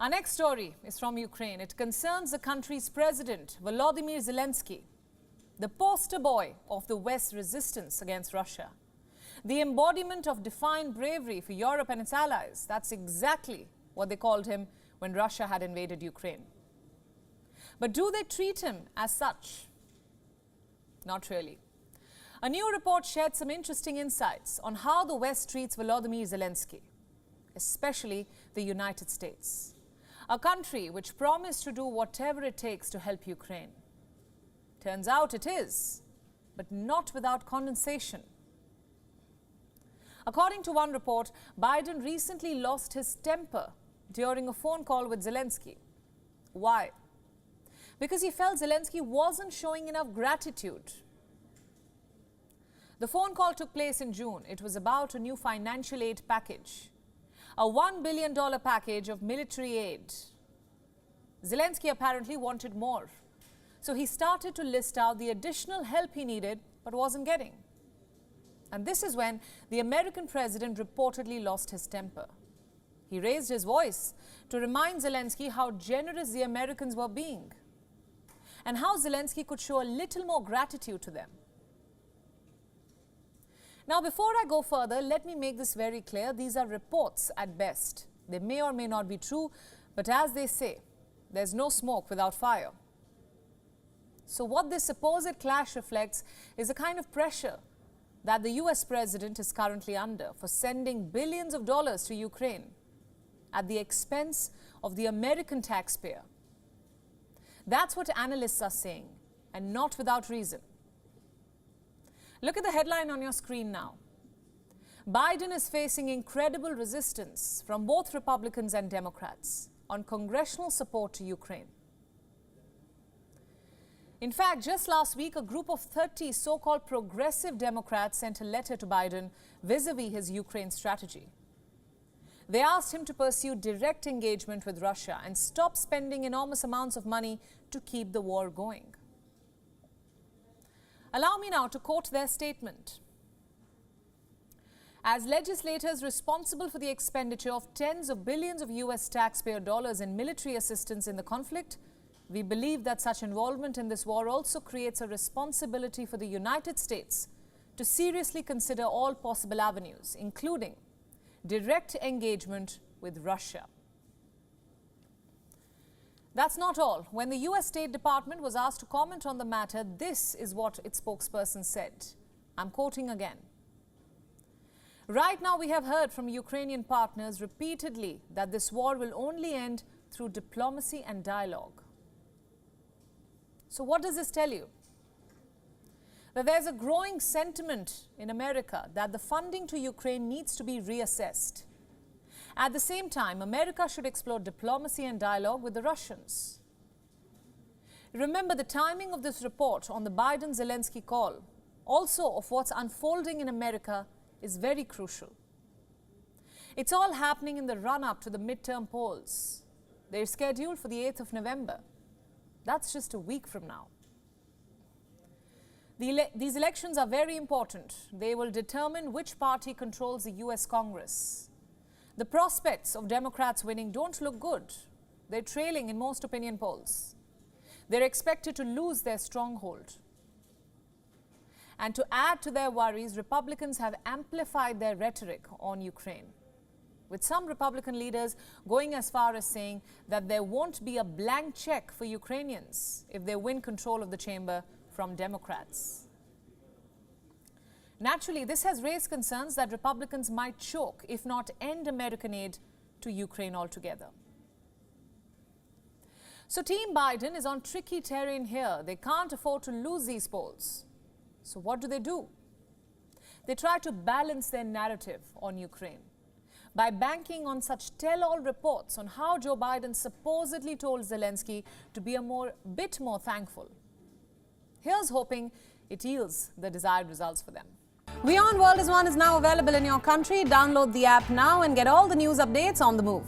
Our next story is from Ukraine. It concerns the country's president, Volodymyr Zelensky, the poster boy of the West's resistance against Russia. The embodiment of defiant bravery for Europe and its allies. That's exactly what they called him when Russia had invaded Ukraine. But do they treat him as such? Not really. A new report shared some interesting insights on how the West treats Volodymyr Zelensky, especially the United States, a country which promised to do whatever it takes to help Ukraine. Turns out it is, but not without condensation. According to one report, Biden recently lost his temper during a phone call with Zelensky. Why? Because he felt Zelensky wasn't showing enough gratitude. The phone call took place in June. It was about a new financial aid package, a $1 billion package of military aid. Zelensky apparently wanted more, so he started to list out the additional help he needed but wasn't getting. And this is when the American president reportedly lost his temper. He raised his voice to remind Zelensky how generous the Americans were being and how Zelensky could show a little more gratitude to them. Now, before I go further, let me make this very clear. These are reports at best. They may or may not be true, but as they say, there's no smoke without fire. So what this supposed clash reflects is a kind of pressure that the US president is currently under for sending billions of dollars to Ukraine at the expense of the American taxpayer. That's what analysts are saying, and not without reason. Look at the headline on your screen now. Biden is facing incredible resistance from both Republicans and Democrats on congressional support to Ukraine. In fact, just last week, a group of 30 so-called progressive Democrats sent a letter to Biden vis-a-vis his Ukraine strategy. They asked him to pursue direct engagement with Russia and stop spending enormous amounts of money to keep the war going. Allow me now to quote their statement. As legislators responsible for the expenditure of tens of billions of US taxpayer dollars in military assistance in the conflict, we believe that such involvement in this war also creates a responsibility for the United States to seriously consider all possible avenues, including direct engagement with Russia. That's not all. When the US State Department was asked to comment on the matter, this is what its spokesperson said. I'm quoting again. Right now, we have heard from Ukrainian partners repeatedly that this war will only end through diplomacy and dialogue. So what does this tell you? That there's a growing sentiment in America that the funding to Ukraine needs to be reassessed. At the same time, America should explore diplomacy and dialogue with the Russians. Remember, the timing of this report on the Biden-Zelensky call, also of what's unfolding in America, is very crucial. It's all happening in the run-up to the midterm polls. They're scheduled for the 8th of November. That's just a week from now. These elections are very important. They will determine which party controls the US Congress. The prospects of Democrats winning don't look good. They're trailing in most opinion polls. They're expected to lose their stronghold. And to add to their worries, Republicans have amplified their rhetoric on Ukraine, with some Republican leaders going as far as saying that there won't be a blank check for Ukrainians if they win control of the chamber from Democrats. Naturally, this has raised concerns that Republicans might choke, if not end American aid to Ukraine altogether. So Team Biden is on tricky terrain here. They can't afford to lose these polls. So what do? They try to balance their narrative on Ukraine by banking on such tell-all reports on how Joe Biden supposedly told Zelensky to be a bit more thankful. Here's hoping it yields the desired results for them. WION World is now available in your country. Download the app now and get all the news updates on the move.